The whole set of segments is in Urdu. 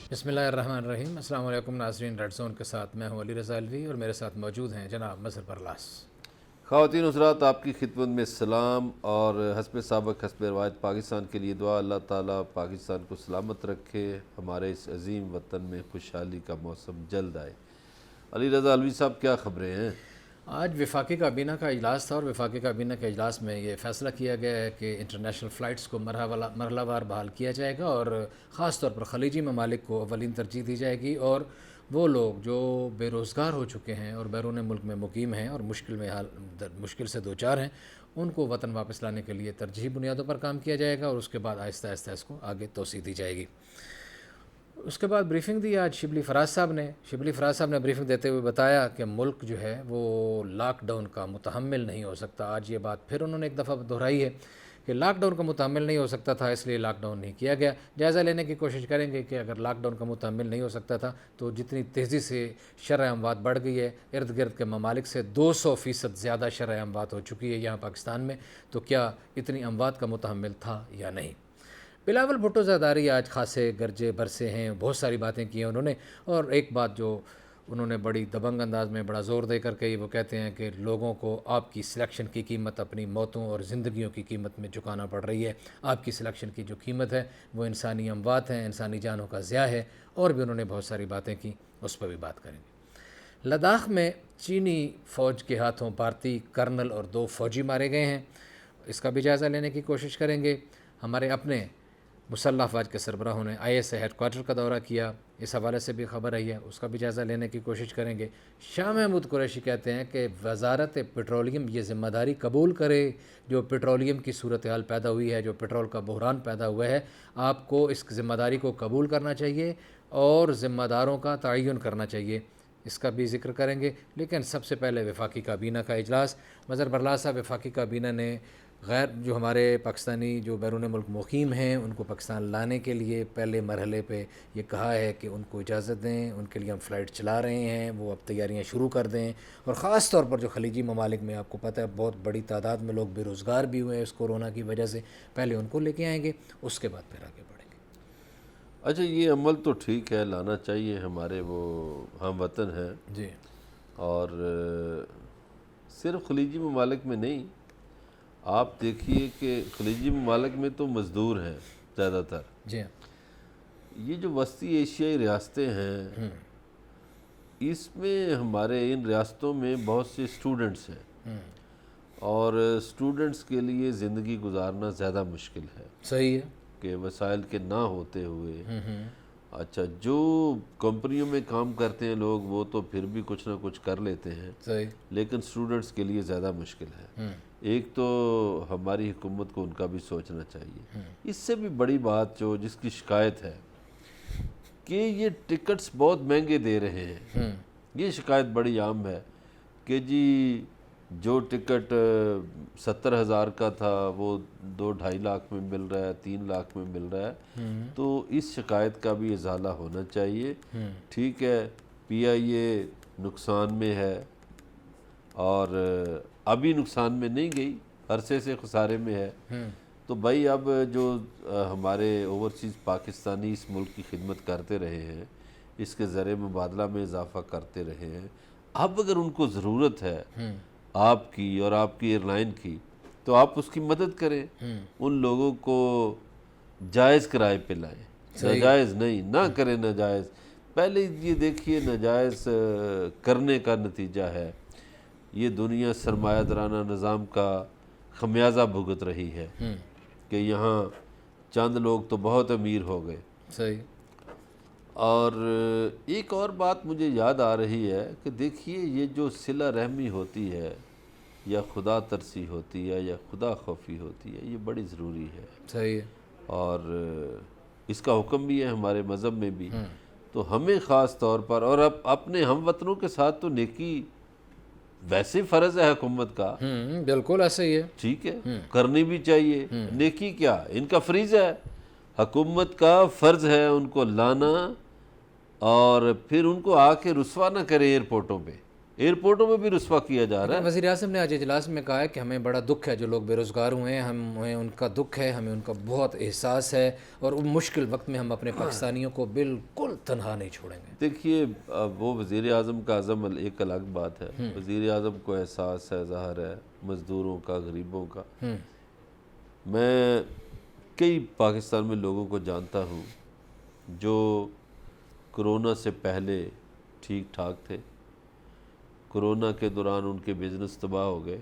بسم اللہ الرحمن الرحیم۔ السلام علیکم ناظرین، ریڈ زون کے ساتھ میں ہوں علی رضا الوی اور میرے ساتھ موجود ہیں جناب مظہر برلاس۔ خواتین حضرات، آپ کی خدمت میں سلام اور حسب سابق حسب روایت پاکستان کے لیے دعا۔ اللہ تعالیٰ پاکستان کو سلامت رکھے، ہمارے اس عظیم وطن میں خوشحالی کا موسم جلد آئے۔ علی رضا الوی صاحب، کیا خبریں ہیں؟ آج وفاقی کابینہ کا اجلاس تھا اور وفاقی کابینہ کے اجلاس میں یہ فیصلہ کیا گیا ہے کہ انٹرنیشنل فلائٹس کو مرحلہ وار بحال کیا جائے گا اور خاص طور پر خلیجی ممالک کو اولین ترجیح دی جائے گی، اور وہ لوگ جو بے روزگار ہو چکے ہیں اور بیرون ملک میں مقیم ہیں اور مشکل سے دوچار ہیں، ان کو وطن واپس لانے کے لیے ترجیحی بنیادوں پر کام کیا جائے گا اور اس کے بعد آہستہ آہستہ اس کو آگے توسیع دی جائے گی۔ اس کے بعد بریفنگ دی آج شبلی فراز صاحب نے بریفنگ دیتے ہوئے بتایا کہ ملک جو ہے وہ لاک ڈاؤن کا متحمل نہیں ہو سکتا۔ آج یہ بات پھر انہوں نے ایک دفعہ دہرائی ہے کہ لاک ڈاؤن کا متحمل نہیں ہو سکتا تھا، اس لیے لاک ڈاؤن نہیں کیا گیا۔ جائزہ لینے کی کوشش کریں گے کہ اگر لاک ڈاؤن کا متحمل نہیں ہو سکتا تھا تو جتنی تیزی سے شرح اموات بڑھ گئی ہے، ارد گرد کے ممالک سے 200% زیادہ شرح اموات ہو چکی ہے یہاں پاکستان میں، تو کیا اتنی اموات کا متحمل تھا یا نہیں؟ بلاول بھٹو زرداری آج خاصے گرجے برسے ہیں، بہت ساری باتیں کی ہیں انہوں نے، اور ایک بات جو انہوں نے بڑی دبنگ انداز میں بڑا زور دے کر کہی، وہ کہتے ہیں کہ لوگوں کو آپ کی سلیکشن کی قیمت اپنی موتوں اور زندگیوں کی قیمت میں چکانا پڑ رہی ہے۔ آپ کی سلیکشن کی جو قیمت ہے وہ انسانی اموات ہیں، انسانی جانوں کا ضیاع ہے، اور بھی انہوں نے بہت ساری باتیں کی، اس پر بھی بات کریں گے۔ لداخ میں چینی فوج کے ہاتھوں بھارتی کرنل اور 2 فوجی مارے گئے ہیں، اس کا بھی جائزہ لینے کی کوشش کریں گے۔ ہمارے اپنے مسلح افواج کے سربراہوں نے ISA ہیڈ کوارٹر کا دورہ کیا، اس حوالے سے بھی خبر آئی ہے، اس کا بھی جائزہ لینے کی کوشش کریں گے۔ شاہ محمود قریشی کہتے ہیں کہ وزارت پیٹرولیم یہ ذمہ داری قبول کرے، جو پیٹرولیم کی صورتحال پیدا ہوئی ہے، جو پیٹرول کا بحران پیدا ہوا ہے، آپ کو اس ذمہ داری کو قبول کرنا چاہیے اور ذمہ داروں کا تعین کرنا چاہیے، اس کا بھی ذکر کریں گے۔ لیکن سب سے پہلے وفاقی کابینہ کا اجلاس۔ مظہر برلاس صاحب، وفاقی کابینہ نے جو ہمارے پاکستانی جو بیرون ملک مقیم ہیں ان کو پاکستان لانے کے لیے پہلے مرحلے پہ یہ کہا ہے کہ ان کو اجازت دیں، ان کے لیے ہم فلائٹ چلا رہے ہیں، وہ اب تیاریاں شروع کر دیں، اور خاص طور پر جو خلیجی ممالک میں آپ کو پتہ ہے بہت بڑی تعداد میں لوگ بے روزگار بھی ہوئے ہیں اس کورونا کی وجہ سے، پہلے ان کو لے کے آئیں گے، اس کے بعد پھر آگے بڑھیں گے۔ اچھا، یہ عمل تو ٹھیک ہے، لانا چاہیے، ہمارے وہ ہم وطن ہیں، جی، اور صرف خلیجی ممالک میں نہیں، آپ دیکھیے کہ خلیجی ممالک میں تو مزدور ہیں زیادہ تر۔ جی یہ جو وسطی ایشیائی ریاستیں ہیں، اس میں ہمارے ان ریاستوں میں بہت سے اسٹوڈنٹس ہیں، اور اسٹوڈنٹس کے لیے زندگی گزارنا زیادہ مشکل ہے، صحیح ہے، کہ وسائل کے نہ ہوتے ہوئے۔ اچھا، جو کمپنیوں میں کام کرتے ہیں لوگ وہ تو پھر بھی کچھ نہ کچھ کر لیتے ہیں، صحیح، لیکن اسٹوڈنٹس کے لیے زیادہ مشکل ہے۔ ایک تو ہماری حکومت کو ان کا بھی سوچنا چاہیے۔ اس سے بھی بڑی بات جس کی شکایت ہے کہ یہ ٹکٹس بہت مہنگے دے رہے ہیں، یہ شکایت بڑی عام ہے کہ جی جو ٹکٹ 70,000 کا تھا وہ 2-2.5 لاکھ میں مل رہا ہے، 3 لاکھ میں مل رہا ہے، تو اس شکایت کا بھی ازالہ ہونا چاہیے۔ ٹھیک ہے، PIA نقصان میں ہے اور ابھی نقصان میں نہیں گئی، عرصے سے خسارے میں ہے، تو بھائی اب جو ہمارے اوورسیز پاکستانی اس ملک کی خدمت کرتے رہے ہیں، اس کے زر مبادلہ میں اضافہ کرتے رہے ہیں، اب اگر ان کو ضرورت ہے آپ کی اور آپ کی ایئر لائن کی، تو آپ اس کی مدد کریں، ان لوگوں کو جائز کرائے پہ لائیں، ناجائز نہیں، نہ کریں ناجائز۔ پہلے یہ دیکھیے ناجائز کرنے کا نتیجہ ہے یہ دنیا سرمایہ دارانہ نظام کا خمیازہ بھگت رہی ہے، کہ یہاں چند لوگ تو بہت امیر ہو گئے۔ صحیح، اور ایک اور بات مجھے یاد آ رہی ہے کہ دیکھیے یہ جو صلہ رحمی ہوتی ہے یا خدا ترسی ہوتی ہے یا خدا خوفی ہوتی ہے، یہ بڑی ضروری ہے، صحیح ہے، اور اس کا حکم بھی ہے ہمارے مذہب میں بھی۔ تو ہمیں خاص طور پر اور اپنے ہم وطنوں کے ساتھ تو نیکی ویسے فرض ہے حکومت کا، بالکل ایسا ہی ہے، ٹھیک ہے، کرنی بھی چاہیے۔ نیکی کیا، ان کا فریضہ ہے، حکومت کا فرض ہے ان کو لانا، اور پھر ان کو آ کے رسوا نہ کرے ایئرپورٹوں پہ، ایئرپورٹوں میں بھی رسوا کیا جا رہا ہے. وزیر اعظم نے آج اجلاس میں کہا ہے کہ ہمیں بڑا دکھ ہے جو لوگ بے روزگار ہوئے ہیں، ہمیں ان کا دکھ ہے، ہمیں ان کا بہت احساس ہے، اور مشکل وقت میں ہم اپنے پاکستانیوں کو بالکل تنہا نہیں چھوڑیں گے. دیکھیے وہ وزیر اعظم کا عزم ایک الگ بات ہے. وزیر اعظم کو احساس ہے، ظاہر ہے، مزدوروں کا، غریبوں کا. میں کئی پاکستان میں لوگوں کو جانتا ہوں جو کرونا سے پہلے ٹھیک ٹھاک تھے، کرونا کے دوران ان کے بزنس تباہ ہو گئے،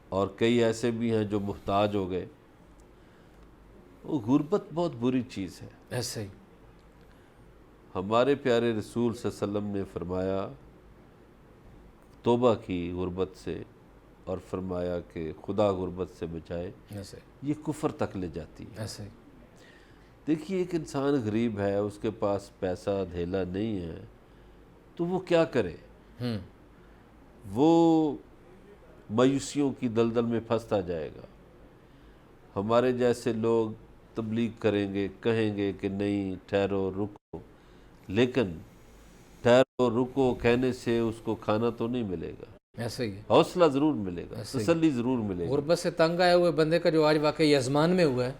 اور کئی ایسے بھی ہیں جو محتاج ہو گئے. وہ غربت بہت بری چیز ہے. ایسے ہی ہمارے پیارے رسول صلی اللہ علیہ وسلم نے فرمایا، توبہ کی غربت سے، اور فرمایا کہ خدا غربت سے بچائے، ایسے یہ کفر تک لے جاتی ہے. ایسے ہی دیکھیے ایک انسان غریب ہے، اس کے پاس پیسہ دھیلا نہیں ہے، تو وہ کیا کرے؟ وہ مایوسیوں کی دلدل میں پھنستا جائے گا. ہمارے جیسے لوگ تبلیغ کریں گے، کہیں گے کہ نہیں ٹھہرو رکو، لیکن ٹھہرو رکو کہنے سے اس کو کھانا تو نہیں ملے گا، ایسے ہی حوصلہ ضرور ملے گا، تسلی ضرور ملے گی. غربت سے تنگ آئے ہوئے بندے کا جو آج واقعی یزمان میں ہوا ہے،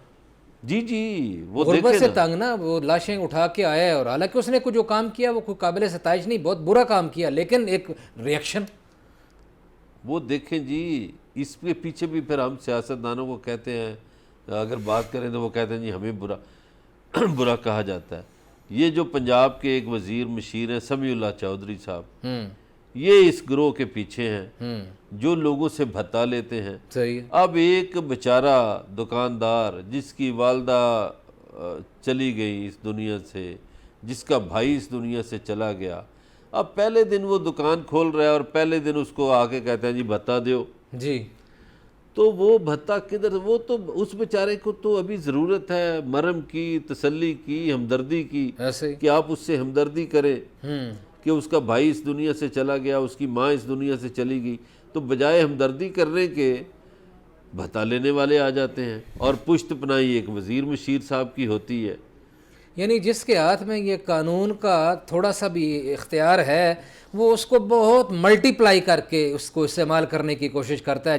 جی جی وہ غربت دیکھیں سے نا، تنگ نا، وہ لاشیں اٹھا کے آیا ہے، اور حالانکہ اس نے جو کام کیا وہ کوئی قابل ستائش نہیں، بہت برا کام کیا، لیکن ایک ریئیکشن. وہ دیکھیں جی. اس کے پیچھے بھی پھر ہم سیاستدانوں کو کہتے ہیں، اگر بات کریں تو وہ کہتے ہیں جی ہمیں برا کہا جاتا ہے. یہ جو پنجاب کے ایک وزیر مشیر ہیں سمیع اللہ چودھری صاحب، یہ اس گروہ کے پیچھے ہیں جو لوگوں سے بھتا لیتے ہیں. صحیح ہے. اب ایک بیچارہ دکاندار جس کی والدہ چلی گئی اس دنیا سے، جس کا بھائی اس دنیا سے چلا گیا، اب پہلے دن وہ دکان کھول رہا ہے اور پہلے دن اس کو آ کے کہتے ہیں جی بھتا دیو. جی تو وہ بھتا کدھر؟ وہ تو اس بیچارے کو تو ابھی ضرورت ہے مرہم کی، تسلی کی، ہمدردی کی، ایسے ہی کہ آپ اس سے ہمدردی کریں کہ اس کا بھائی اس دنیا سے چلا گیا، اس کی ماں اس دنیا سے چلی گئی. تو بجائے ہمدردی کرنے کے بھتا لینے والے آ جاتے ہیں، اور پشت پناہی ایک وزیر مشیر صاحب کی ہوتی ہے. یعنی جس کے ہاتھ میں یہ قانون کا تھوڑا سا بھی اختیار ہے، وہ اس کو بہت ملٹی پلائی کر کے اس کو استعمال کرنے کی کوشش کرتا ہے،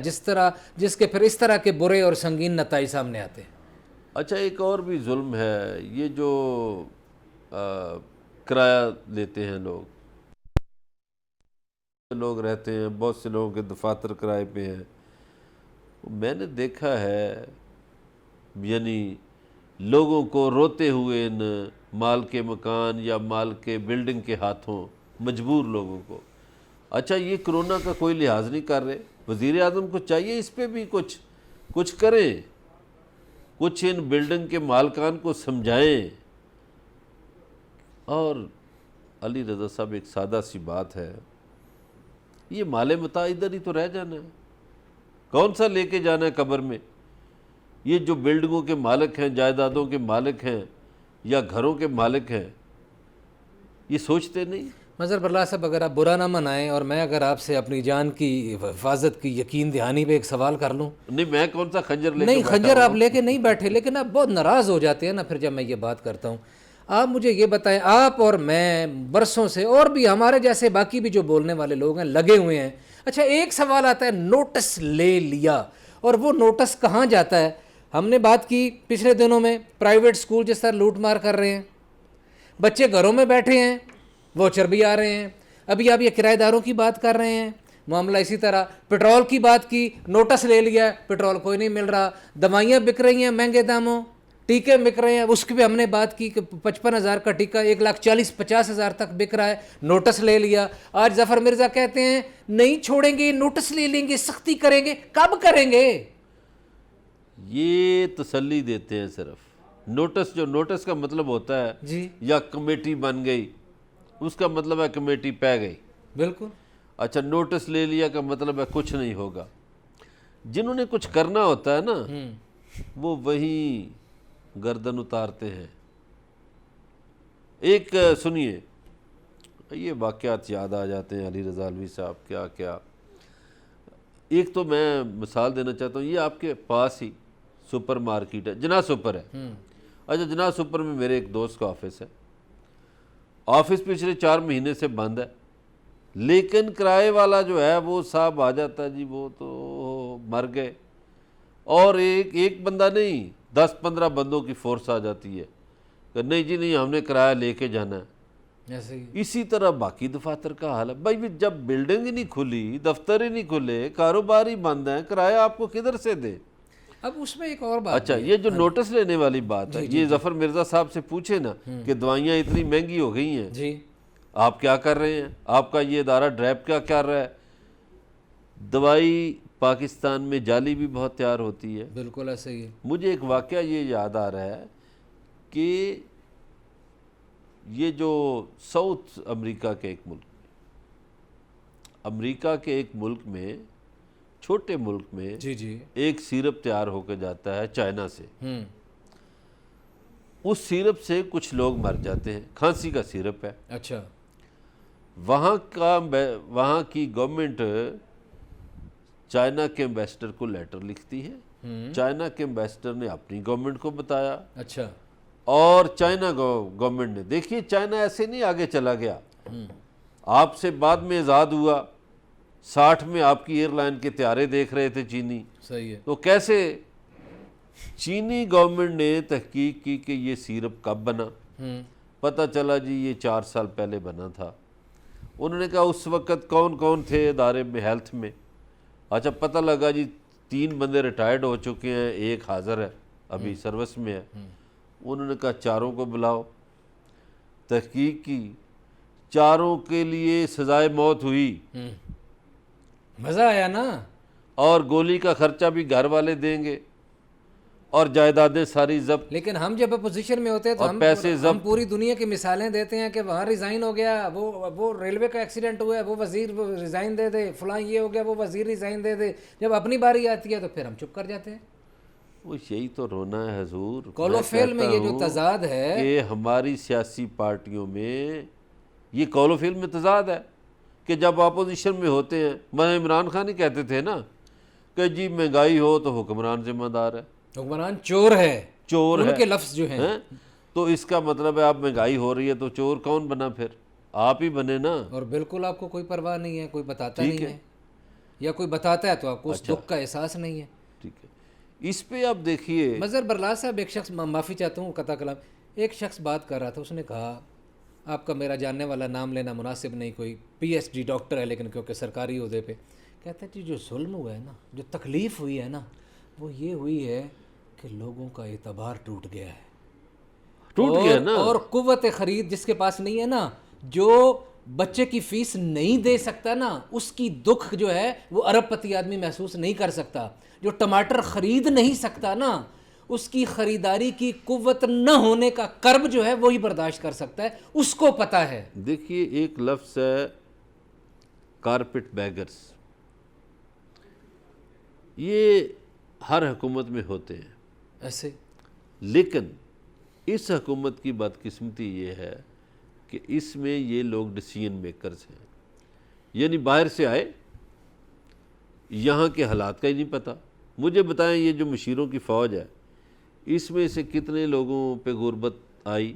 جس کے پھر اس طرح کے برے اور سنگین نتائج سامنے آتے ہیں. اچھا ایک اور بھی ظلم ہے، یہ جو کرایہ لیتے ہیں لوگ رہتے ہیں، بہت سے لوگوں کے دفاتر کرائے پہ ہیں. میں نے دیکھا ہے یعنی لوگوں کو روتے ہوئے ان مال کے مکان یا مال کے بلڈنگ کے ہاتھوں، مجبور لوگوں کو. اچھا یہ کرونا کا کوئی لحاظ نہیں کر رہے. وزیر اعظم کو چاہیے اس پہ بھی کچھ کریں، کچھ ان بلڈنگ کے مالکان کو سمجھائیں. اور علی رضا صاحب ایک سادہ سی بات ہے، یہ مال متاع ادھر ہی تو رہ جانا ہے، کون سا لے کے جانا ہے قبر میں؟ یہ جو بلڈنگوں کے مالک ہیں، جائیدادوں کے مالک ہیں یا گھروں کے مالک ہیں، یہ سوچتے نہیں. مظہر برلا صاحب اگر آپ برا نہ منائیں، اور میں اگر آپ سے اپنی جان کی حفاظت کی یقین دہانی پہ ایک سوال کر لوں. نہیں میں کون سا خنجر لے کے نہیں بیٹھا خنجر ہوں؟ آپ لے کے نہیں بیٹھے، لیکن آپ بہت ناراض ہو جاتے ہیں نا پھر جب میں یہ بات کرتا ہوں. آپ مجھے یہ بتائیں، آپ اور میں برسوں سے، اور بھی ہمارے جیسے باقی بھی جو بولنے والے لوگ ہیں لگے ہوئے ہیں. اچھا ایک سوال آتا ہے، نوٹس لے لیا، اور وہ نوٹس کہاں جاتا ہے؟ ہم نے بات کی پچھلے دنوں میں پرائیویٹ سکول جس طرح لوٹ مار کر رہے ہیں، بچے گھروں میں بیٹھے ہیں، واچر بھی آ رہے ہیں. ابھی آپ یہ کرایہ داروں کی بات کر رہے ہیں، معاملہ اسی طرح. پیٹرول کی بات کی، نوٹس لے لیا، پیٹرول کوئی نہیں مل رہا. دوائیاں بک رہی ہیں مہنگے داموں، ٹیکے بک رہے ہیں، اس کی بھی ہم نے بات کی کہ 55,000 کا ٹیکہ 1,40,50,000 تک بک رہا ہے. نوٹس لے لیا. آج ظفر مرزا کہتے ہیں نہیں چھوڑیں گے، نوٹس لے لیں گے، سختی کریں گے. کب کریں گے؟ یہ تسلی دیتے ہیں صرف. نوٹس کا مطلب ہوتا ہے جی یا کمیٹی بن گئی، اس کا مطلب ہے کمیٹی پہ گئی. بالکل. اچھا نوٹس لے لیا کا مطلب ہے کچھ نہیں ہوگا. جنہوں نے کچھ کرنا ہوتا ہے نا، وہ وہیں گردن اتارتے ہیں. ایک سنیے، یہ واقعات یاد آ جاتے ہیں علی رضا الوی صاحب، کیا. ایک تو میں مثال دینا چاہتا ہوں، یہ آپ کے پاس ہی سپر مارکیٹ ہے، جناح سپر ہے. اچھا جناح سپر میں میرے ایک دوست کا آفس ہے. آفس پچھلے 4 مہینے سے بند ہے. لیکن کرائے والا جو ہے وہ صاحب آ جاتا ہے جی وہ تو مر گئے، اور ایک بندہ نہیں 10-15 بندوں کی فورس آ جاتی ہے کہ نہیں جی نہیں ہم نے کرایہ لے کے جانا ہے۔ ایسے ہی اسی طرح باقی دفاتر کا حال ہے بھائی، جب بلڈنگ ہی نہیں کھلی، دفتر ہی نہیں کھلے، کاروبار ہی بند ہیں، کرایہ آپ کو کدھر سے دے؟ اب اس میں ایک اور بات اچھا یہ جو نوٹس لینے والی بات ہے، یہ ظفر مرزا صاحب سے پوچھے نا کہ دوائیاں اتنی مہنگی ہو گئی ہیں، جی آپ کیا کر رہے ہیں؟ آپ کا یہ ادارہ ڈریپ کیا کر رہا ہے؟ دوائی پاکستان میں جعلی بھی بہت تیار ہوتی ہے۔ بالکل ایسے ہی ہے۔ مجھے ایک واقعہ یہ یاد آ رہا ہے کہ یہ جو ساؤتھ امریکہ کے ایک ملک میں چھوٹے ملک میں جی جی ایک سیرپ تیار ہو کے جاتا ہے چائنا سے، اس سیرپ سے کچھ لوگ مر جاتے ہیں، کھانسی کا سیرپ ہے۔ اچھا وہاں کی گورنمنٹ چائنا کے ایمبیسڈر کو لیٹر لکھتی ہے، چائنا کے ایمبیسڈر نے اپنی گورنمنٹ کو بتایا، اچھا اور چائنا گورنمنٹ نے، دیکھیے چائنا ایسے نہیں آگے چلا گیا، آپ سے بعد میں آزاد ہوا، 60 میں آپ کی ایئر لائن کے طیارے دیکھ رہے تھے چینی، صحیح ہے۔ تو کیسے چینی گورنمنٹ نے تحقیق کی کہ یہ سیرپ کب بنا؟ پتہ چلا جی یہ 4 سال پہلے بنا تھا۔ انہوں نے کہا اس وقت کون کون تھے ادارے میں ہیلتھ میں؟ اچھا پتہ لگا جی 3 بندے ریٹائرڈ ہو چکے ہیں، ایک حاضر ہے ابھی سروس میں ہے۔ انہوں نے کہا 4 کو بلاؤ، تحقیق کی، 4 کے لیے سزائے موت ہوئی، مزہ آیا نا؟ اور گولی کا خرچہ بھی گھر والے دیں گے، اور جائیدادیں ساری ضبط۔ لیکن ہم جب اپوزیشن میں ہوتے ہیں تو اور پیسے ہم پوری دنیا کی مثالیں دیتے ہیں کہ وہاں ریزائن ہو گیا، وہ ریلوے کا ایکسیڈنٹ ہوا ہے، وہ وزیر ریزائن دے دے، فلاں یہ ہو گیا، وہ وزیر ریزائن دے دے۔ جب اپنی باری آتی ہے تو پھر ہم چپ کر جاتے ہیں۔ وہ یہی تو رونا ہے حضور، کولوفیل میں یہ جو تضاد ہے کہ ہماری سیاسی پارٹیوں میں یہ کولوفیل میں تضاد ہے کہ جب اپوزیشن میں ہوتے ہیں، میں عمران خان ہی کہتے تھے نا کہ جی مہنگائی ہو تو حکمران ذمہ دار ہے، حکمران چور ہے، چور ہے، ان کے لفظ جو ہیں۔ تو اس کا مطلب ہے آپ مہنگائی ہو رہی ہے تو چور کون بنا؟ پھر آپ ہی بنے نا۔ اور بالکل آپ کو کوئی پرواہ نہیں ہے، کوئی بتاتا نہیں ہے، یا کوئی بتاتا ہے تو آپ کو اس دکھ کا احساس نہیں ہے۔ ٹھیک ہے، اس پہ آپ دیکھیے مظہر برلا صاحب، ایک شخص، معافی چاہتا ہوں قطع کلام، ایک شخص بات کر رہا تھا، اس نے کہا، آپ کا میرا جاننے والا نام لینا مناسب نہیں، کوئی پی ایچ ڈی ڈاکٹر ہے لیکن کیونکہ سرکاری عہدے پہ، کہتا ہے جی جو ظلم ہوا ہے نا، جو تکلیف ہوئی ہے نا، وہ یہ ہوئی ہے کہ لوگوں کا اعتبار ٹوٹ گیا ہے، ٹوٹ گیا نا، اور قوت خرید جس کے پاس نہیں ہے نا، جو بچے کی فیس نہیں دے سکتا نا، اس کی دکھ جو ہے وہ ارب پتی آدمی محسوس نہیں کر سکتا، جو ٹماٹر خرید نہیں سکتا نا، اس کی خریداری کی قوت نہ ہونے کا کرب جو ہے وہی برداشت کر سکتا ہے، اس کو پتہ ہے۔ دیکھیے ایک لفظ ہے کارپٹ بیگرز، یہ ہر حکومت میں ہوتے ہیں ایسے، لیکن اس حکومت کی بدقسمتی یہ ہے کہ اس میں یہ لوگ ڈیسیژن میکرز ہیں، یعنی باہر سے آئے، یہاں کے حالات کا ہی نہیں پتہ۔ مجھے بتائیں یہ جو مشیروں کی فوج ہے، اس میں سے کتنے لوگوں پہ غربت آئی،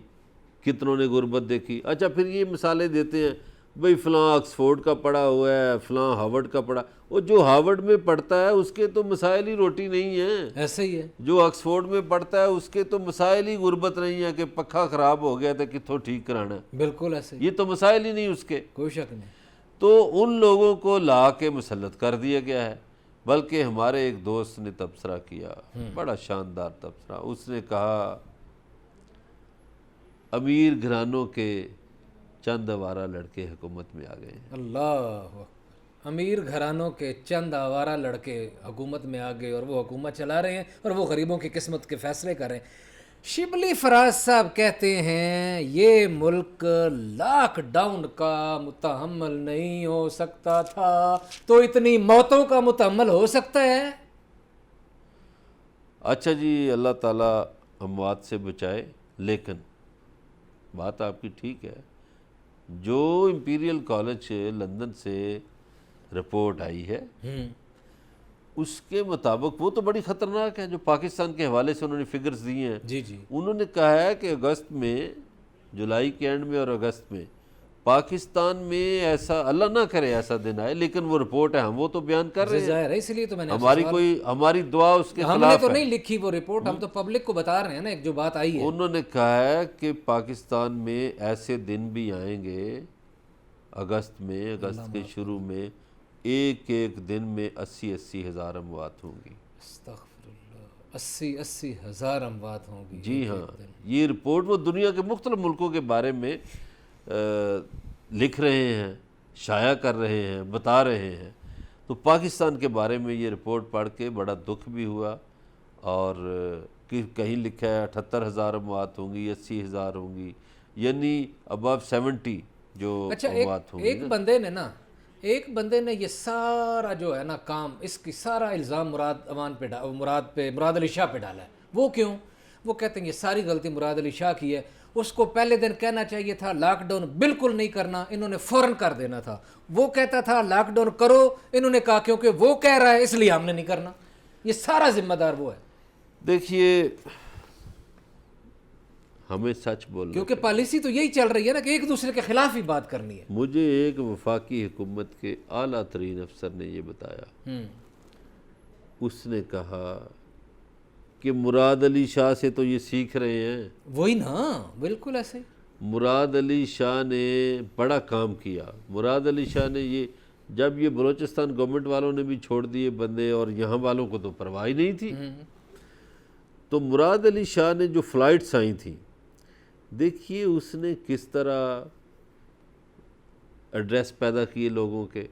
کتنوں نے غربت دیکھی؟ اچھا پھر یہ مثالیں دیتے ہیں، بھئی فلاں آکسفورڈ کا پڑھا ہوا ہے، فلاں ہارورڈ کا پڑھا، وہ جو ہارورڈ میں پڑھتا ہے اس کے تو مسائل ہی روٹی نہیں ہیں، ایسے ہی ہے۔ جو آکسفورڈ میں پڑھتا ہے اس کے تو مسائل ہی غربت نہیں ہے کہ پکھا خراب ہو گیا تھا کتوں ٹھیک کرانا ہے، بالکل ایسے ہی، یہ تو مسائل ہی نہیں اس کے۔ کوئی شک نہیں۔ تو ان لوگوں کو لا کے مسلط کر دیا گیا ہے۔ بلکہ ہمارے ایک دوست نے تبصرہ کیا، بڑا شاندار تبصرہ، اس نے کہا امیر گھرانوں کے چند آوارہ لڑکے حکومت میں آ گئے ہیں۔ اللہ، امیر گھرانوں کے چند آوارہ لڑکے حکومت میں آ گئے اور وہ حکومت چلا رہے ہیں اور وہ غریبوں کی قسمت کے فیصلے کر رہے ہیں۔ شبلی فراز صاحب کہتے ہیں یہ ملک لاک ڈاؤن کا متحمل نہیں ہو سکتا تھا تو اتنی موتوں کا متحمل ہو سکتا ہے؟ اچھا جی، اللہ تعالیٰ اموات سے بچائے، لیکن بات آپ کی ٹھیک ہے، جو امپیریل کالج لندن سے رپورٹ آئی ہے اس کے مطابق وہ تو بڑی خطرناک ہے، جو پاکستان کے حوالے سے انہوں نے فگرز دیے ہیں۔ جی جی، انہوں نے کہا ہے کہ اگست میں، جولائی کے اینڈ میں اور اگست میں پاکستان میں ایسا اللہ نہ کرے ایسا دن آئے، لیکن وہ رپورٹ ہے، ہم وہ تو بیان کر رہے ہیں، ظاہر ہے، اس لیے تو میں نے ہماری دعا اس کے ہم نے خلاف تو ہے۔ نہیں لکھی وہ رپورٹ، ہم تو پبلک کو بتا رہے ہیں نا، ایک جو بات آئی ہے۔ انہوں نے کہا ہے کہ پاکستان میں ایسے دن بھی آئیں گے اگست کے شروع میں، ایک دن میں 80 ہزار اموات ہوں گی۔ استغفر اللہ، 80 ہزار اموات ہوں گی جی ہاں، یہ رپورٹ وہ دنیا کے مختلف ملکوں کے بارے میں لکھ رہے ہیں، شائع کر رہے ہیں، بتا رہے ہیں۔ تو پاکستان کے بارے میں یہ رپورٹ پڑھ کے بڑا دکھ بھی ہوا، اور کہیں لکھا ہے 78 ہزار اموات ہوں گی، 80 ہزار ہوں گی، یعنی ابو 70 جو اموات ہوں گی۔ ایک بندے نے یہ سارا جو ہے نا کام، اس کی سارا الزام مراد علی شاہ پہ ڈالا ہے۔ وہ کیوں؟ وہ کہتے ہیں یہ ساری غلطی مراد علی شاہ کی ہے، اس کو پہلے دن کہنا چاہیے تھا لاک ڈاؤن بالکل نہیں کرنا، انہوں نے فوراً کر دینا تھا۔ وہ کہتا تھا لاک ڈاؤن کرو، انہوں نے کہا کیونکہ وہ کہہ رہا ہے اس لیے ہم نے نہیں کرنا۔ یہ سارا ذمہ دار وہ ہے۔ دیکھیے، ہمیں سچ بولنا، کیونکہ پالیسی تو یہی چل رہی ہے نا کہ ایک دوسرے کے خلاف ہی بات کرنی ہے۔ مجھے ایک وفاقی حکومت کے اعلیٰ ترین افسر نے یہ بتایا، اس نے کہا کہ مراد علی شاہ سے تو یہ سیکھ رہے ہیں۔ وہی نا، بالکل ایسے ہی۔ مراد علی شاہ نے بڑا کام کیا۔ مراد علی شاہ نے جب یہ بلوچستان گورنمنٹ والوں نے بھی چھوڑ دیے بندے، اور یہاں والوں کو تو پرواہ نہیں تھی، تو مراد علی شاہ نے جو فلائٹس آئی تھیں، دیکھیے اس نے کس طرح ایڈریس پیدا کیے لوگوں کے،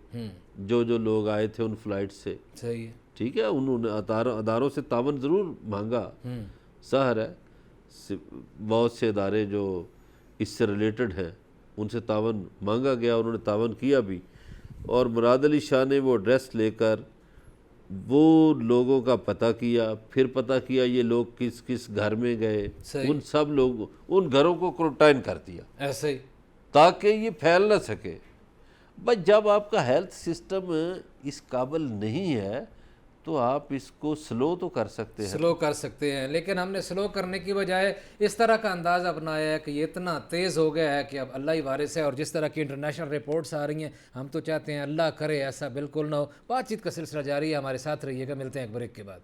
جو لوگ آئے تھے ان فلائٹ سے۔ صحیح ہے، ٹھیک ہے، انہوں نے اداروں سے تعاون ضرور مانگا، ظاہر ہے بہت سے ادارے جو اس سے ریلیٹڈ ہیں ان سے تعاون مانگا گیا، انہوں نے تعاون کیا بھی، اور مراد علی شاہ نے وہ ایڈریس لے کر وہ لوگوں کا پتہ کیا، پھر پتہ کیا یہ لوگ کس کس گھر میں گئے، ان سب لوگوں ان گھروں کو کوارنٹائن کر دیا ایسے ہی، تاکہ یہ پھیل نہ سکے۔ بس جب آپ کا ہیلتھ سسٹم اس قابل نہیں ہے تو آپ اس کو سلو تو کر سکتے ہیں، سلو کر سکتے ہیں، لیکن ہم نے سلو کرنے کی بجائے اس طرح کا انداز اپنایا ہے کہ یہ اتنا تیز ہو گیا ہے کہ اب اللہ ہی وارث ہے۔ اور جس طرح کی انٹرنیشنل رپورٹس آ رہی ہیں، ہم تو چاہتے ہیں اللہ کرے ایسا بالکل نہ ہو۔ بات چیت کا سلسلہ جاری ہے، ہمارے ساتھ رہیے گا، ملتے ہیں ایک بریک کے بعد۔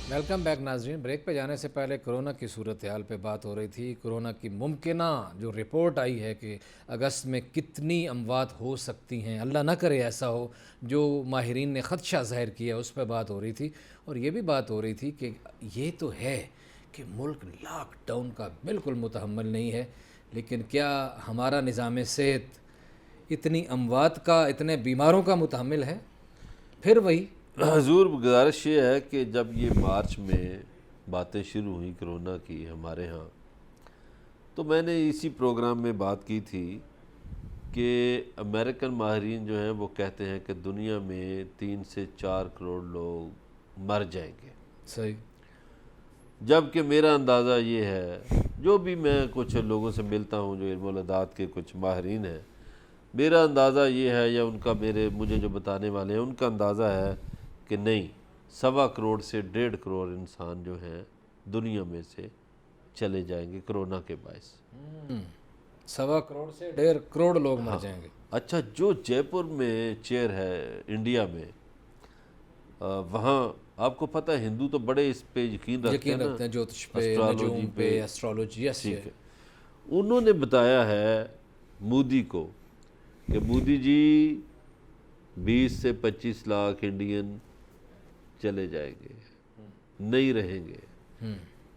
ویلکم بیک ناظرین۔ بریک پہ جانے سے پہلے کرونا کی صورتحال پہ بات ہو رہی تھی، کرونا کی ممکنہ جو رپورٹ آئی ہے کہ اگست میں کتنی اموات ہو سکتی ہیں، اللہ نہ کرے ایسا ہو، جو ماہرین نے خدشہ ظاہر کیا، اس پہ بات ہو رہی تھی۔ اور یہ بھی بات ہو رہی تھی کہ یہ تو ہے کہ ملک لاک ڈاؤن کا بالکل متحمل نہیں ہے، لیکن کیا ہمارا نظام صحت اتنی اموات کا، اتنے بیماروں کا متحمل ہے؟ پھر وہی حضور گزارش یہ ہے کہ جب یہ مارچ میں باتیں شروع ہوئیں کرونا کی ہمارے ہاں، تو میں نے اسی پروگرام میں بات کی تھی کہ امریکن ماہرین جو ہیں وہ کہتے ہیں کہ دنیا میں 3 سے 4 کروڑ لوگ مر جائیں گے۔ صحیح۔ جبکہ میرا اندازہ یہ ہے، جو بھی میں کچھ لوگوں سے ملتا ہوں جو علم الادات کے کچھ ماہرین ہیں، میرا اندازہ یہ ہے، یا ان کا مجھے جو بتانے والے ہیں ان کا اندازہ ہے کہ نہیں، 1.25 کروڑ سے 1.5 کروڑ انسان جو ہیں دنیا میں سے چلے جائیں گے کرونا کے باعث۔ 1.25 کروڑ سے 1.5 کروڑ لوگ مر جائیں گے۔ اچھا، جو جے پور میں چیئر ہے انڈیا میں، وہاں آپ کو پتہ ہے ہندو تو بڑے اس پہ یقین رکھتے ہیں، جوتش پہ، نجوم پہ، ایسٹرالوجی۔ ٹھیک ہے، انہوں نے بتایا ہے مودی کو کہ مودی جی 20 سے 25 لاکھ انڈین چلے جائیں گے، نہیں رہیں گے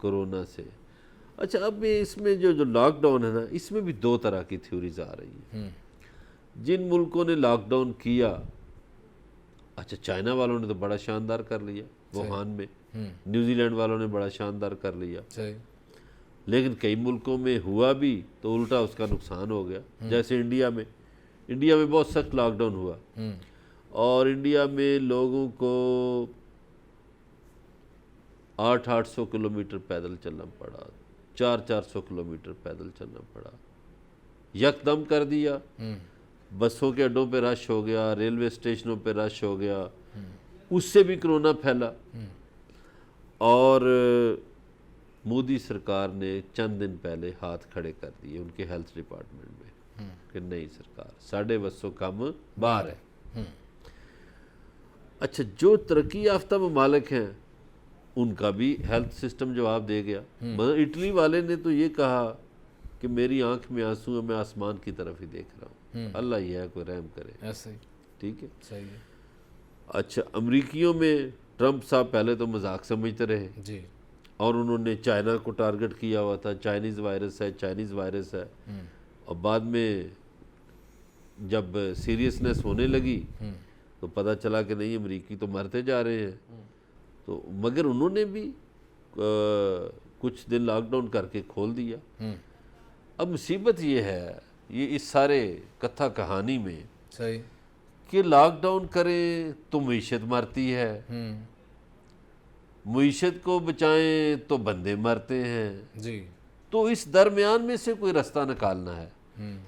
کرونا سے۔ اچھا، اب اس میں جو لاک ڈاؤن ہے نا، اس میں بھی 2 طرح کی تھیوریز آ رہی ہیں۔ جن ملکوں نے لاک ڈاؤن کیا، اچھا چائنا والوں نے تو بڑا شاندار کر لیا ووہان میں، نیوزی لینڈ والوں نے بڑا شاندار کر لیا، لیکن کئی ملکوں میں ہوا بھی تو الٹا اس کا نقصان ہو گیا، جیسے انڈیا میں بہت سخت لاک ڈاؤن ہوا۔ اور انڈیا میں لوگوں کو 800 کلومیٹر پیدل چلنا پڑا، 400 کلومیٹر پیدل چلنا پڑا، یکدم کر دیا، بسوں کے اڈوں پہ رش ہو گیا، ریلوے اسٹیشنوں پہ رش ہو گیا، اس سے بھی کرونا پھیلا۔ اور مودی سرکار نے چند دن پہلے ہاتھ کھڑے کر دیے ان کے ہیلتھ ڈپارٹمنٹ میں کہ نہیں سرکار، 1.5 بسوں کم باہر ہے۔ اچھا، جو ترقی یافتہ ممالک ہیں ان کا بھی ہیلتھ سسٹم جواب دے گیا۔ مگر اٹلی والے نے تو یہ کہا کہ میری آنکھ میں آنسو ہے، میں آسمان کی طرف ہی دیکھ رہا ہوں، اللہ ہی ہے کوئی رحم کرے۔ ایسے ہی ٹھیک ہے، صحیح ہے۔ اچھا، امریکیوں میں ٹرمپ صاحب پہلے تو مذاق سمجھتے رہے جی، اور انہوں نے چائنا کو ٹارگٹ کیا ہوا تھا، چائنیز وائرس ہے، چائنیز وائرس ہے، اور بعد میں جب سیریسنس ہونے لگی تو پتہ چلا کہ نہیں، امریکی تو مرتے جا رہے ہیں۔ تو مگر انہوں نے بھی کچھ دن لاک ڈاؤن کر کے کھول دیا۔ اب مصیبت یہ ہے، یہ اس سارے کتھا کہانی میں، صحیح کہ لاک ڈاؤن کریں تو معیشت مرتی ہے، معیشت کو بچائیں تو بندے مرتے ہیں۔ جی، تو اس درمیان میں سے کوئی رستہ نکالنا ہے۔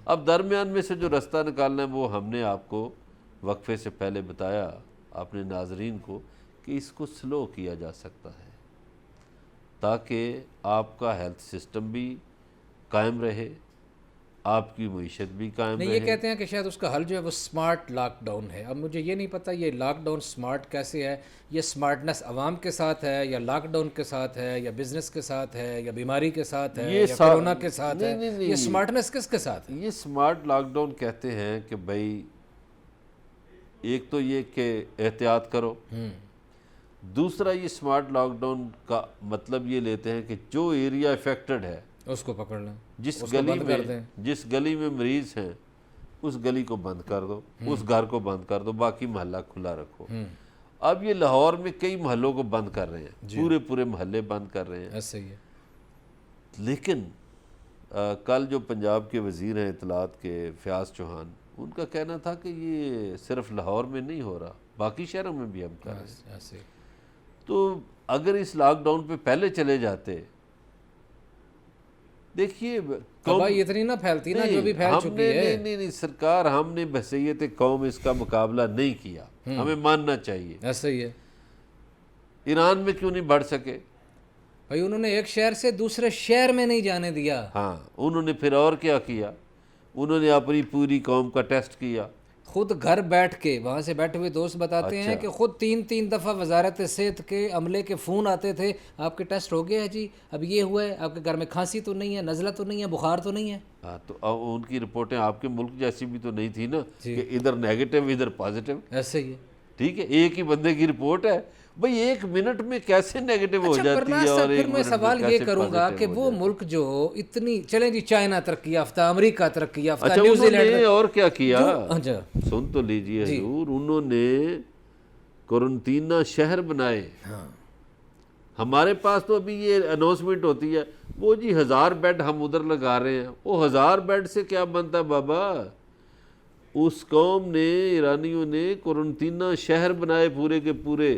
اب درمیان میں سے جو رستہ نکالنا ہے وہ ہم نے آپ کو وقفے سے پہلے بتایا، اپنے ناظرین کو، کہ اس کو سلو کیا جا سکتا ہے تاکہ آپ کا ہیلتھ سسٹم بھی قائم رہے، آپ کی معیشت بھی قائم نہیں، رہے۔ یہ کہتے ہیں کہ شاید اس کا حل جو ہے وہ سمارٹ لاک ڈاؤن ہے۔ اب مجھے یہ نہیں پتہ یہ لاک ڈاؤن سمارٹ کیسے ہے، یہ سمارٹنس عوام کے ساتھ ہے یا لاک ڈاؤن کے ساتھ ہے یا بزنس کے ساتھ ہے یا بیماری کے ساتھ ہے یا کرونا کے ساتھ ہے، یہ سمارٹنس کس کے ساتھ ہے؟ یہ سمارٹ لاک ڈاؤن کہتے ہیں کہ بھائی ایک تو یہ کہ احتیاط کرو، دوسرا یہ سمارٹ لاک ڈاؤن کا مطلب یہ لیتے ہیں کہ جو ایریا افیکٹڈ ہے اس کو پکڑ لیں، جس اس کو گلی بند کر میں دیں۔ جس گلی میں مریض ہیں اس گلی کو بند کر دو، اس گھر کو بند کر دو، باقی محلہ کھلا رکھو۔ اب یہ لاہور میں کئی محلوں کو بند کر رہے ہیں، پورے محلے بند کر رہے ہیں۔ ایسا ہی ہے۔ لیکن کل جو پنجاب کے وزیر ہیں اطلاعات کے، فیاض چوہان، ان کا کہنا تھا کہ یہ صرف لاہور میں نہیں ہو رہا، باقی شہروں میں بھی ہم کر رہے ہیں۔ ایسے ہی۔ تو اگر اس لاک ڈاؤن پہ پہلے چلے جاتے، دیکھیے تباہی اتنی نہ پھیلتی نا جو بھی پھیل چکی ہے۔ نہیں سرکار، ہم نے بحیثیت قوم اس کا مقابلہ نہیں کیا، ہمیں ماننا چاہیے۔ ایسا ہی ہے ایران میں کیوں نہیں بڑھ سکے؟ بھائی انہوں نے ایک شہر سے دوسرے شہر میں نہیں جانے دیا۔ ہاں، انہوں نے پھر اور کیا کیا؟ انہوں نے اپنی پوری قوم کا ٹیسٹ کیا، خود گھر بیٹھ کے، وہاں سے بیٹھے ہوئے دوست بتاتے ہیں کہ خود 3 دفعہ وزارت صحت کے عملے کے فون آتے تھے، آپ کے ٹیسٹ ہو گیا ہے جی، اب یہ ہوا ہے، آپ کے گھر میں کھانسی تو نہیں ہے، نزلہ تو نہیں ہے، بخار تو نہیں ہے۔ ہاں، تو ان کی رپورٹیں آپ کے ملک جیسی بھی تو نہیں تھی نا کہ ادھر نیگیٹو ادھر پازیٹو۔ ایسے ہی ہے۔ ٹھیک ہے، ایک ہی بندے کی رپورٹ ہے، بھئی 1 منٹ میں کیسے نیگیٹو ہو جاتی ہے اور 1 پھر میں سوال یہ کروں گا کہ وہ ملک جو اتنی، چلیں جی چائنا ترقی یافتہ، امریکہ ترقی یافتہ، نیوزی انہوں لینڈ نے اور کیا کیا؟ اچھا سن تو لیجئے حضور، انہوں نے قرنطینہ شہر بنائے۔ ہمارے پاس تو ابھی یہ اناؤنسمنٹ ہوتی ہے، وہ جی 1000 بیڈ ہم ادھر لگا رہے ہیں، وہ 1000 بیڈ سے کیا بنتا ہے بابا؟ اس قوم نے، ایرانیوں نے قرنطینہ شہر بنائے پورے کے پورے،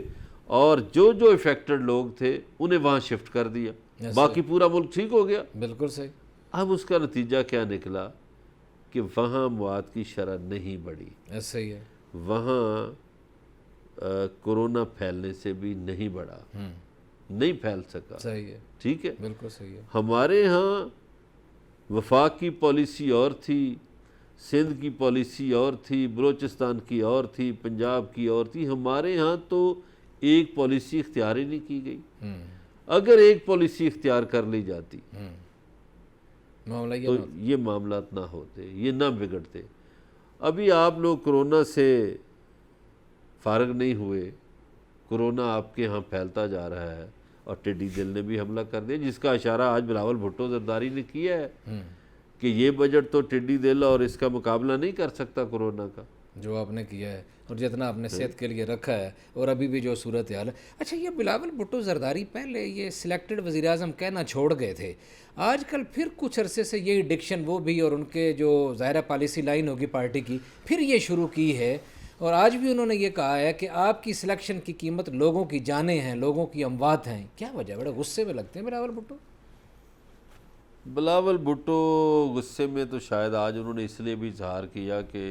اور جو افیکٹڈ لوگ تھے انہیں وہاں شفٹ کر دیا، باقی پورا ملک ٹھیک ہو گیا۔ بالکل صحیح۔ اب اس کا نتیجہ کیا نکلا کہ وہاں مواد کی شرح نہیں بڑھی، ایسا ہی ہے۔ وہاں کورونا پھیلنے سے بھی نہیں بڑھا، نہیں پھیل سکا۔ صحیح ہے، ٹھیک ہے، بالکل صحیح ہے۔ ہمارے ہاں وفاق کی پالیسی اور تھی، سندھ کی پالیسی اور تھی، بلوچستان کی اور تھی، پنجاب کی اور تھی، ہمارے ہاں تو ایک پالیسی اختیار ہی نہیں کی گئی۔ اگر ایک پالیسی اختیار کر لی جاتی تو یہ معاملات نہ ہوتے، یہ نہ بگڑتے۔ ابھی آپ لوگ کرونا سے فارغ نہیں ہوئے، کرونا آپ کے ہاں پھیلتا جا رہا ہے، اور ٹڈی دل نے بھی حملہ کر دیا، جس کا اشارہ آج بلاول بھٹو زرداری نے کیا ہے کہ یہ بجٹ تو ٹڈی دل اور اس کا مقابلہ نہیں کر سکتا کرونا کا، جو آپ نے کیا ہے اور جتنا آپ نے صحت کے لیے رکھا ہے، اور ابھی بھی جو صورتحال ہے۔ اچھا، یہ بلاول بھٹو زرداری پہلے یہ سلیکٹڈ وزیر اعظم کہنا چھوڑ گئے تھے، آج کل پھر کچھ عرصے سے یہی ڈکشن وہ بھی، اور ان کے جو ظاہرہ پالیسی لائن ہوگی پارٹی کی، پھر یہ شروع کی ہے، اور آج بھی انہوں نے یہ کہا ہے کہ آپ کی سلیکشن کی قیمت لوگوں کی جانیں ہیں، لوگوں کی اموات ہیں. کیا وجہ؟ بڑے غصے میں لگتے ہیں بلاول بھٹو. بلاول بھٹو غصے میں تو شاید آج انہوں نے اس لیے بھی اظہار کیا کہ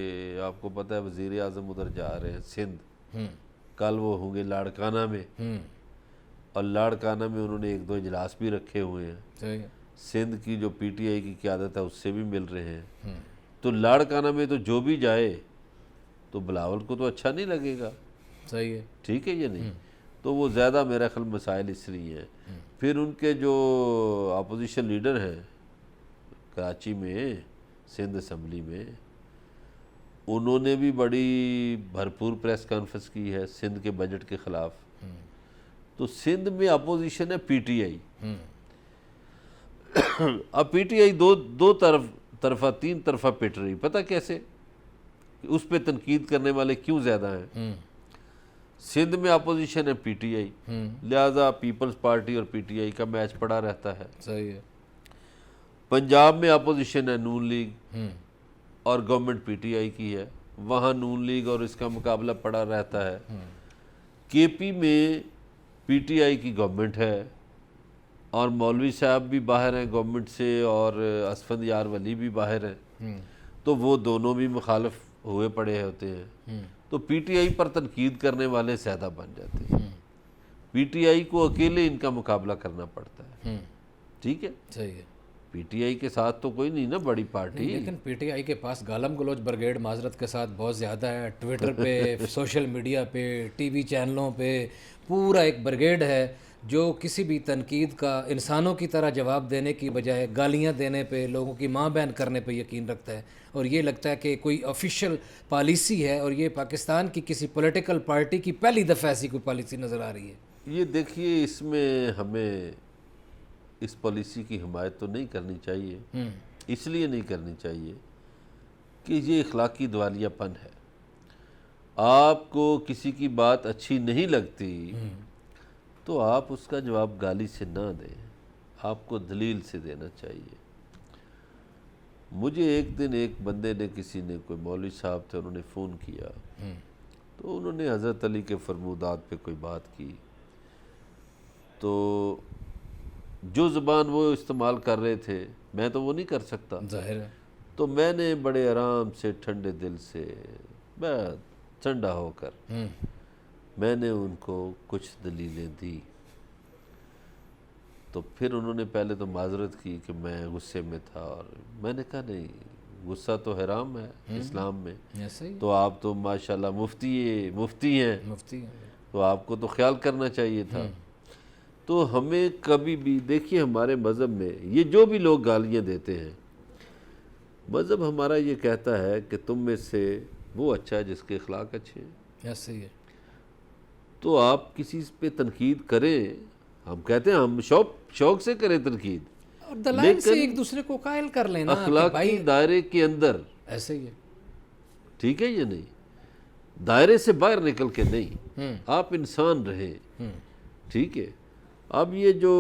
آپ کو پتہ ہے وزیر اعظم ادھر جا رہے ہیں سندھ، کل وہ ہوں گے لاڑکانہ میں، اور لاڑکانہ میں انہوں نے 1-2 اجلاس بھی رکھے ہوئے ہیں. صحیح ہے. سندھ کی جو پی ٹی آئی کی قیادت ہے اس سے بھی مل رہے ہیں. تو لاڑکانہ میں تو جو بھی جائے تو بلاول کو تو اچھا نہیں لگے گا. صحیح ہے. ٹھیک ہے یا نہیں؟ تو وہ زیادہ میرا خیال مسائل اس لیے ہیں. پھر ان کے جو اپوزیشن لیڈر ہیں کراچی میں سندھ اسمبلی میں، انہوں نے بھی بڑی بھرپور پریس کانفرنس کی ہے سندھ کے بجٹ کے خلاف. تو سندھ میں اپوزیشن ہے پی ٹی آئی. اب پی ٹی آئی دو طرفہ 3 طرفہ پٹ رہی. پتہ کیسے؟ اس پہ تنقید کرنے والے کیوں زیادہ ہیں؟ سندھ میں اپوزیشن ہے پی ٹی آئی، لہذا پیپلز پارٹی اور پی ٹی آئی کا میچ پڑا رہتا ہے. صحیح ہے. پنجاب میں اپوزیشن ہے نون لیگ اور گورنمنٹ پی ٹی آئی کی ہے، وہاں نون لیگ اور اس کا مقابلہ پڑا رہتا ہے. کے پی میں پی ٹی آئی کی گورنمنٹ ہے اور مولوی صاحب بھی باہر ہیں گورنمنٹ سے اور اسفند یار ولی بھی باہر ہیں، تو وہ دونوں بھی مخالف ہوئے پڑے ہوتے ہیں. تو پی ٹی آئی پر تنقید کرنے والے زیادہ بن جاتے ہیں. پی ٹی آئی کو اکیلے ان کا مقابلہ کرنا پڑتا ہے. ٹھیک ہے. صحیح ہے. پی ٹی آئی کے ساتھ تو کوئی نہیں نا بڑی پارٹی. لیکن پی ٹی آئی کے پاس گالم گلوچ بریگیڈ معذرت کے ساتھ بہت زیادہ ہے. ٹویٹر پہ، سوشل میڈیا پہ، ٹی وی چینلوں پہ پورا ایک بریگیڈ ہے جو کسی بھی تنقید کا انسانوں کی طرح جواب دینے کی بجائے گالیاں دینے پہ، لوگوں کی ماں بہن کرنے پہ یقین رکھتا ہے. اور یہ لگتا ہے کہ کوئی آفیشیل پالیسی ہے اور یہ پاکستان کی کسی پولیٹیکل پارٹی کی پہلی دفعہ ایسی کوئی پالیسی نظر آ رہی ہے. یہ دیکھیے، اس میں ہمیں اس پالیسی کی حمایت تو نہیں کرنی چاہیے. اس لیے نہیں کرنی چاہیے کہ یہ اخلاقی دیوالیہ پن ہے. آپ کو کسی کی بات اچھی نہیں لگتی تو آپ اس کا جواب گالی سے نہ دیں، آپ کو دلیل سے دینا چاہیے. مجھے ایک دن ایک بندے نے، کسی نے، کوئی مولوی صاحب تھے، انہوں نے فون کیا تو انہوں نے حضرت علی کے فرمودات پہ کوئی بات کی. تو جو زبان وہ استعمال کر رہے تھے میں تو وہ نہیں کر سکتا. ظاہر ہے. تو میں نے بڑے آرام سے، ٹھنڈے دل سے، ٹھنڈا ہو کر میں نے ان کو کچھ دلیلیں دی. تو پھر انہوں نے پہلے تو معذرت کی کہ میں غصے میں تھا، اور میں نے کہا نہیں، غصہ تو حرام ہے اسلام میں. تو آپ تو ماشاءاللہ مفتی ہیں، تو آپ کو تو خیال کرنا چاہیے تھا. تو ہمیں کبھی بھی دیکھیے، ہمارے مذہب میں یہ جو بھی لوگ گالیاں دیتے ہیں، مذہب ہمارا یہ کہتا ہے کہ تم میں سے وہ اچھا ہے جس کے اخلاق اچھے ہیں. صحیح ہے. تو آپ کسی پہ تنقید کریں، ہم کہتے ہیں ہم شوق سے کریں تنقید، اور دلائل سے ایک دوسرے کو قائل کر لینا اخلاقی دائرے کے اندر. ایسے ہی ہے. ٹھیک ہے یا نہیں؟ دائرے سے باہر نکل کے نہیں. آپ انسان رہیں. ٹھیک ہے. اب یہ جو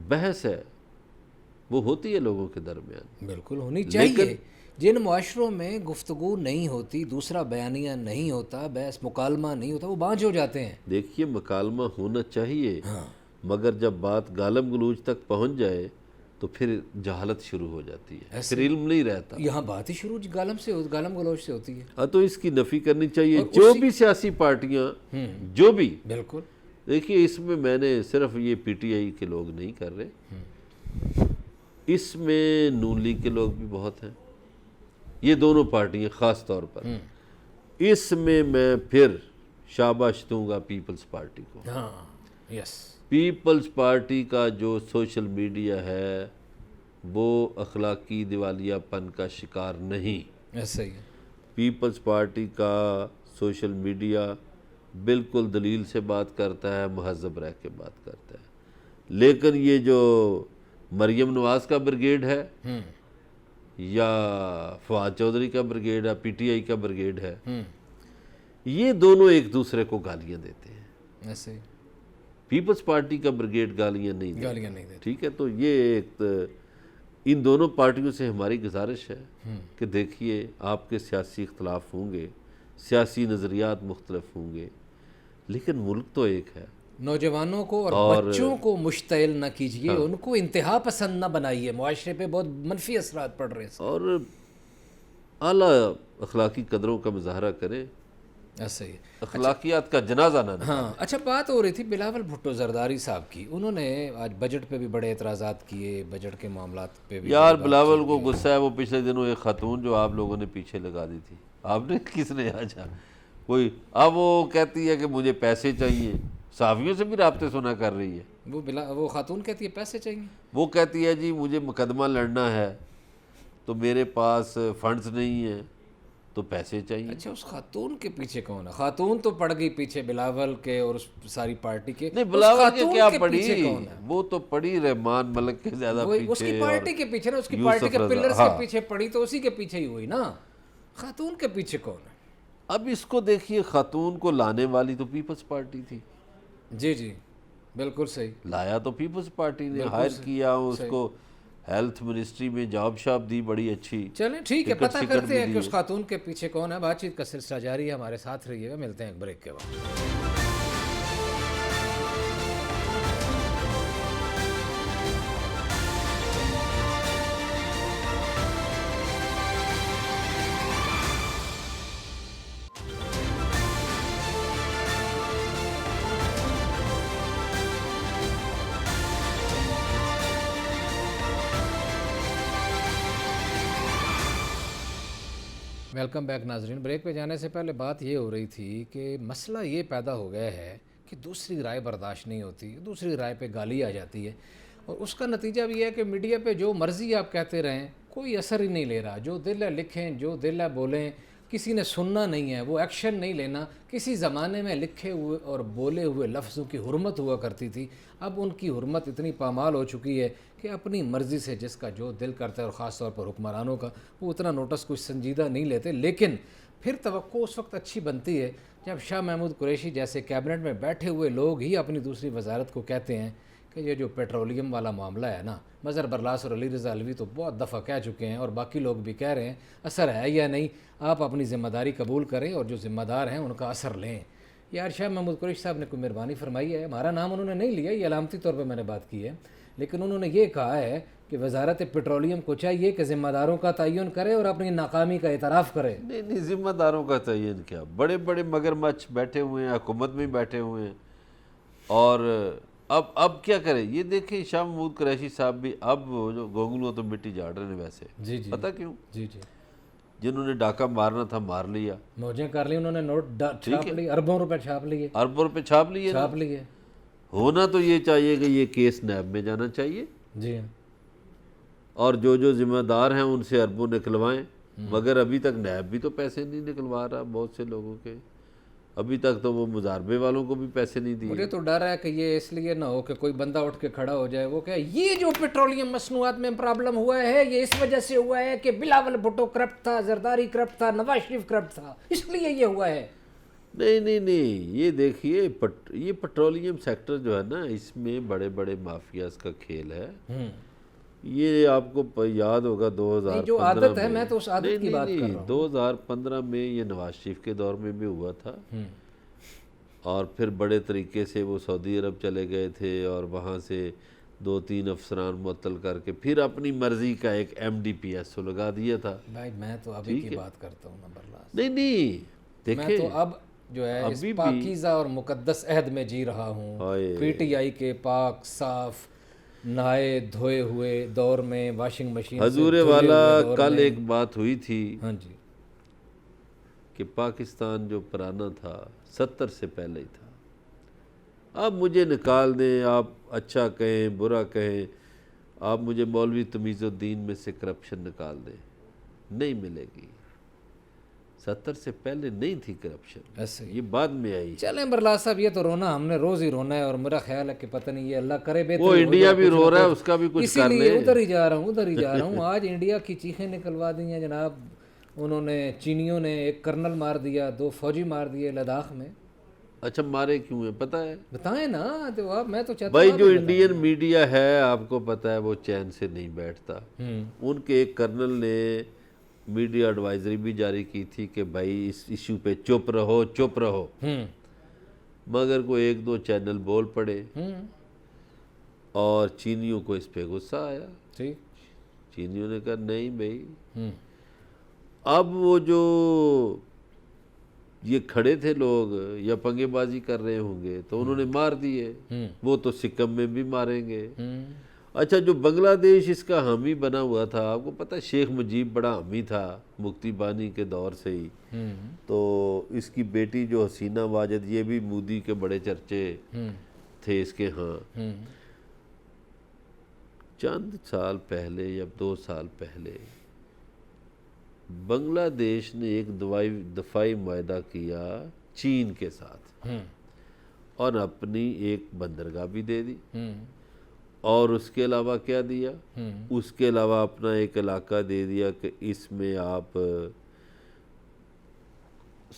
بحث ہے وہ ہوتی ہے لوگوں کے درمیان، بالکل ہونی چاہیے. جن معاشروں میں گفتگو نہیں ہوتی، دوسرا بیانیہ نہیں ہوتا، بحث مکالمہ نہیں ہوتا، وہ بانجھ ہو جاتے ہیں. دیکھیے، مکالمہ ہونا چاہیے، مگر جب بات گالم گلوچ تک پہنچ جائے تو پھر جہالت شروع ہو جاتی ہے، پھر علم نہیں رہتا. یہاں بات ہی شروع گالم گلوچ سے ہوتی ہے. تو اس کی نفی کرنی چاہیے. جو بھی سیاسی پارٹیاں، جو بھی، بالکل. دیکھیے، اس میں میں نے صرف یہ پی ٹی آئی کے لوگ نہیں کر رہے، اس میں نون لیگ کے لوگ بھی بہت ہیں. یہ دونوں پارٹیاں خاص طور پر. اس میں میں پھر شاباش دوں گا پیپلز پارٹی کو. پیپلز پارٹی کا جو سوشل میڈیا ہے وہ اخلاقی دیوالیہ پن کا شکار نہیں. ایسا ہی ہے. پیپلز پارٹی کا سوشل میڈیا بالکل دلیل سے بات کرتا ہے، مہذب رہ کے بات کرتا ہے. لیکن یہ جو مریم نواز کا بریگیڈ ہے یا فواد چودھری کا بریگیڈ ہے، پی ٹی آئی کا بریگیڈ ہے، یہ دونوں ایک دوسرے کو گالیاں دیتے ہیں. ایسے ہی. پیپلز پارٹی کا بریگیڈ گالیاں نہیں دیتے. نہیں دیتے. ٹھیک ہے. تو یہ ایک ان دونوں پارٹیوں سے ہماری گزارش ہے کہ دیکھیے آپ کے سیاسی اختلاف ہوں گے، سیاسی نظریات مختلف ہوں گے، لیکن ملک تو ایک ہے. نوجوانوں کو اور بچوں کو مشتعل نہ کیجیے، ان کو انتہا پسند نہ بنائیے، معاشرے پہ بہت منفی اثرات پڑ رہے ہیں. اور اعلیٰ اخلاقی قدروں کا مظاہرہ کریں، ایسے ہی. اخلاقیات کا جنازہ نہ نکالیں. ہاں اچھا، بات ہو رہی تھی بلاول بھٹو زرداری صاحب کی. انہوں نے آج بجٹ پہ بھی بڑے اعتراضات کیے، بجٹ کے معاملات پہ بھی. یار بلاول کو غصہ ہے، وہ پچھلے دنوں ایک خاتون جو آپ لوگوں نے پیچھے لگا دی تھی، آپ نے کس نے آجا کوئی، اب وہ کہتی ہے کہ مجھے پیسے چاہیے، صحافیوں سے بھی رابطے سنا کر رہی ہے. وہ خاتون کہتی ہے پیسے چاہیے، وہ کہتی ہے جی مجھے مقدمہ لڑنا ہے تو میرے پاس فنڈز نہیں ہیں تو پیسے چاہیے. اچھا اس خاتون کے پیچھے کون ہے؟ خاتون تو پڑ گئی پیچھے بلاول کے اور اس ساری پارٹی کے. نہیں بلاول کے کیا پڑی، وہ تو پڑی رحمان ملک کے زیادہ پیچھے، اس کی پارٹی کے پیچھے نا، اس کی پارٹی کے پلرز کے پیچھے پڑی تو اسی کے پیچھے ہی ہوئی نا. خاتون کے پیچھے کون ہے؟ اب اس کو دیکھیے، خاتون کو لانے والی تو پیپلز پارٹی تھی. جی جی بالکل صحیح. لایا تو پیپلز پارٹی نے، ہائر کیا اس کو، ہیلتھ منسٹری میں جاب شاپ دی بڑی اچھی. چلیں ٹھیک ہے، پتہ کرتے ہیں کہ اس خاتون کے پیچھے کون ہے. بات چیت کا سلسلہ جاری ہے، ہمارے ساتھ رہیے گا. ملتے ہیں ایک بریک کے بعد. ویلکم بیک ناظرین. بریک پہ جانے سے پہلے بات یہ ہو رہی تھی کہ مسئلہ یہ پیدا ہو گیا ہے کہ دوسری رائے برداشت نہیں ہوتی، دوسری رائے پہ گالی آ جاتی ہے، اور اس کا نتیجہ بھی ہے کہ میڈیا پہ جو مرضی آپ کہتے رہیں کوئی اثر ہی نہیں لے رہا. جو دل ہے لکھیں، جو دل ہے بولیں، کسی نے سننا نہیں ہے، وہ ایکشن نہیں لینا. کسی زمانے میں لکھے ہوئے اور بولے ہوئے لفظوں کی حرمت ہوا کرتی تھی، اب ان کی حرمت اتنی پامال ہو چکی ہے کہ اپنی مرضی سے جس کا جو دل کرتا ہے، اور خاص طور پر حکمرانوں کا، وہ اتنا نوٹس کچھ سنجیدہ نہیں لیتے. لیکن پھر توقع اس وقت اچھی بنتی ہے جب شاہ محمود قریشی جیسے کیبنٹ میں بیٹھے ہوئے لوگ ہی اپنی دوسری وزارت کو کہتے ہیں کہ یہ جو پیٹرولیم والا معاملہ ہے نا، مظہر برلاس اور علی رضا علوی تو بہت دفعہ کہہ چکے ہیں، اور باقی لوگ بھی کہہ رہے ہیں، اثر ہے یا نہیں، آپ اپنی ذمہ داری قبول کریں اور جو ذمہ دار ہیں ان کا اثر لیں. یار شاہ محمود قریشی صاحب نے کوئی مہربانی فرمائی ہے، ہمارا نام انہوں نے نہیں لیا، یہ علامتی طور پہ میں نے بات کی ہے، لیکن انہوں نے یہ کہا ہے کہ وزارت پیٹرولیم کو چاہیے کہ ذمہ داروں کا تعین کرے اور اپنی ناکامی کا اعتراف کرے. نہیں ذمہ داروں کا تعین کیا، بڑے بڑے مگرمچھ بیٹھے ہوئے ہیں، حکومت میں بیٹھے ہوئے ہیں، اور اب کیا کریں. یہ دیکھیں شاہ محمود قریشی صاحب بھی اب جو گونگلوں تو مٹی جاڑ رہے ہیں ویسے. جی جی پتہ کیوں؟ جی جی جنہوں نے ڈاکہ مارنا تھا مار لیا، موجیں کر لی، انہوں نے نوٹ چھاپ لی، اربوں روپے چھاپ لیے، اربوں روپے چھاپ لیے. ہونا تو یہ چاہیے کہ یہ کیس نیب میں جانا چاہیے، جی ہاں، اور جو ذمہ دار ہیں ان سے اربوں نکلوائیں. مگر ابھی تک نیب بھی تو پیسے نہیں نکلوا رہا بہت سے لوگوں کے. ابھی تک تو وہ مزاربے والوں کو بھی پیسے نہیں دیے. مجھے تو ڈر ہے کہ یہ اس لیے نہ ہو کہ کوئی بندہ اٹھ کے کھڑا ہو جائے، وہ کہ یہ جو پیٹرولیم مصنوعات میں پرابلم ہوا ہے یہ اس وجہ سے ہوا ہے کہ بلاول بھٹو کرپٹ تھا، زرداری کرپٹ تھا، نواز شریف کرپٹ تھا، اس لیے یہ ہوا ہے. نہیں یہ دیکھیے، یہ پیٹرولیم سیکٹر جو ہے نا، اس میں بڑے بڑے مافیاز کا کھیل ہے. یہ آپ کو یاد ہوگا 2015 جو عادت ہے، میں تو اس عادت کی بات کر رہا ہوں. 2015 میں یہ نواز شریف کے دور میں بھی ہوا تھا، اور پھر بڑے طریقے سے وہ سعودی عرب چلے گئے تھے اور وہاں سے 2-3 افسران معطل کر کے پھر اپنی مرضی کا ایک MDPSO لگا دیا تھا. بھائی میں تو ابھی کی بات کرتا ہوں نا برلاس. نہیں دیکھیں، میں تو اب جو ہے اس پاکیزہ اور مقدس عہد میں جی رہا ہوں. PTI کے پاک صاف نہائے دھوئے ہوئے دور میں، واشنگ مشین حضور والا کل ایک بات ہوئی تھی، ہاں جی، کہ پاکستان جو پرانا تھا 70 سے پہلے ہی تھا. اب مجھے نکال دیں، آپ اچھا کہیں برا کہیں، آپ مجھے مولوی تمیز الدین میں سے کرپشن نکال دیں، نہیں ملے گی. 70 سے پہلے نہیں تھی کرپشن، ایسے یہ بعد میں آئی. چلیں برلاس صاحب، یہ تو رونا ہم نے روز ہی رونا ہے، اور میرا خیال ہے کہ پتہ نہیں یہ اللہ کرے بہتر. وہ انڈیا بھی رو رہا ہے، اس کا بھی کچھ اسی کر لیے لیں. ادھر ہی جا رہا ہوں. آج انڈیا کی چیخیں نکلوا دی ہیں جناب. انہوں نے، چینیوں نے ایک کرنل مار دیا، 2 فوجی مار دیے لداخ میں. اچھا مارے کیوں ہیں پتہ ہے؟ بتائیں نا، تو آپ میں تو چاہتا بھائی ہوں جو انڈین میڈیا ہے آپ کو پتہ ہے وہ چین سے نہیں بیٹھتا. ان کے ایک کرنل نے میڈیا ایڈوائزری بھی جاری کی تھی کہ بھائی اس ایشو پہ چپ رہو چپ رہو، مگر کوئی ایک دو چینل بول پڑے اور چینیوں کو اس پہ غصہ آیا. ٹھیک. چینیوں نے کہا نہیں بھائی. اب وہ جو یہ کھڑے تھے لوگ یا پنگے بازی کر رہے ہوں گے تو انہوں نے مار دیے، وہ تو سکم میں بھی ماریں گے. اچھا جو بنگلہ دیش اس کا حامی بنا ہوا تھا، آپ کو پتہ ہے شیخ مجیب بڑا حامی تھا مکتی بانی کے دور سے ہی. تو اس کی بیٹی جو حسینہ واجد، یہ بھی مودی کے بڑے چرچے تھے اس کے ہاں. چند سال پہلے یا 2 سال پہلے بنگلہ دیش نے ایک دفاعی معاہدہ کیا چین کے ساتھ اور اپنی ایک بندرگاہ بھی دے دی، اور اس کے علاوہ کیا دیا؟ اس کے علاوہ اپنا ایک علاقہ دے دیا کہ اس میں آپ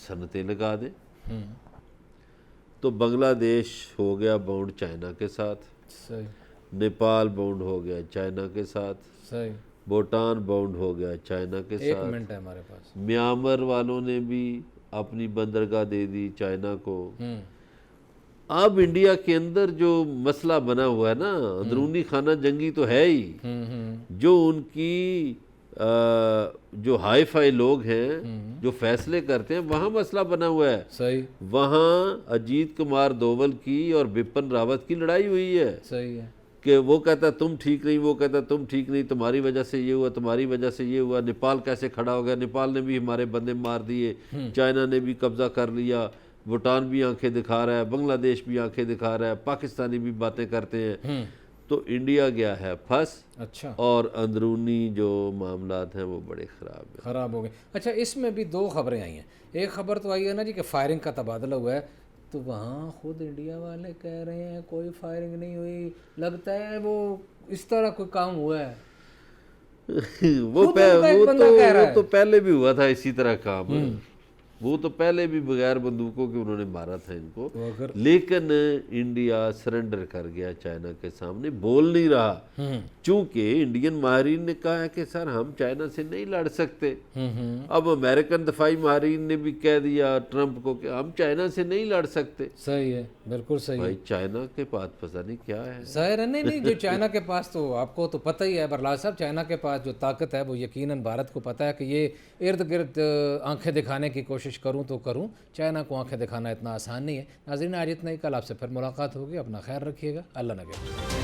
صنعتیں لگا دیں. تو بنگلہ دیش ہو گیا باؤنڈ چائنا کے ساتھ، نیپال باؤنڈ ہو گیا چائنا کے ساتھ، بھوٹان باؤنڈ ہو گیا چائنا کے ایک ساتھ، منٹ ہے ہمارے پاس. میانمار والوں نے بھی اپنی بندرگاہ دے دی چائنا کو. اب انڈیا کے اندر جو مسئلہ بنا ہوا ہے نا، اندرونی خانہ جنگی تو ہے ہی، جو ان کی جو ہائی فائی لوگ ہیں جو فیصلے کرتے ہیں وہاں مسئلہ بنا ہوا ہے. صحیح. وہاں اجیت کمار دوول کی اور بپن راوت کی لڑائی ہوئی ہے. صحیح ہے. کہ وہ کہتا تم ٹھیک نہیں، وہ کہتا تم ٹھیک نہیں، تمہاری وجہ سے یہ ہوا، تمہاری وجہ سے یہ ہوا. نیپال کیسے کھڑا ہو گیا؟ نیپال نے بھی ہمارے بندے مار دیے، چائنا نے بھی قبضہ کر لیا، بھوٹان بھی آنکھیں دکھا رہا ہے، بنگلہ دیش بھی آنکھیں دکھا رہا ہے، پاکستانی بھی باتیں کرتے ہیں. تو انڈیا گیا ہے پھنس. اچھا. اور اندرونی جو معاملات ہیں وہ بڑے خراب ہو گئے. اچھا اس میں بھی 2 خبریں آئی ہیں. ایک خبر تو آئی ہے نا جی کہ فائرنگ کا تبادلہ ہوا ہے، تو وہاں خود انڈیا والے کہہ رہے ہیں کوئی فائرنگ نہیں ہوئی، لگتا ہے وہ اس طرح کوئی کام ہوا ہے. وہ تو پہلے بھی ہوا تھا اسی طرح کام. وہ تو پہلے بھی بغیر بندوقوں کے انہوں نے مارا تھا ان کو. لیکن انڈیا سرنڈر کر گیا چائنا کے سامنے، بول نہیں رہا، چونکہ انڈین ماہرین نے کہا ہے کہ سر ہم چائنا سے نہیں لڑ سکتے. اب امریکن دفاعی ماہرین نے بھی کہہ دیا ٹرمپ کو کہ ہم چائنا سے نہیں لڑ سکتے. صحیح ہے، بالکل صحیح. بھائی چائنا کے پاس پتہ نہیں کیا ہے. ظاہر ہے نہیں جو چائنا کے پاس، تو آپ کو تو پتہ ہی ہے برلاس صاحب، چائنا کے پاس جو طاقت ہے وہ یقیناً بھارت کو پتہ ہے کہ یہ ارد گرد آنکھیں دکھانے کی کوشش کروں تو کروں، چائنا کو آنکھیں دکھانا اتنا آسان نہیں ہے. ناظرین آج اتنا ہی، کل آپ سے پھر ملاقات ہوگی. اپنا خیال رکھیے گا. اللہ نگہبان.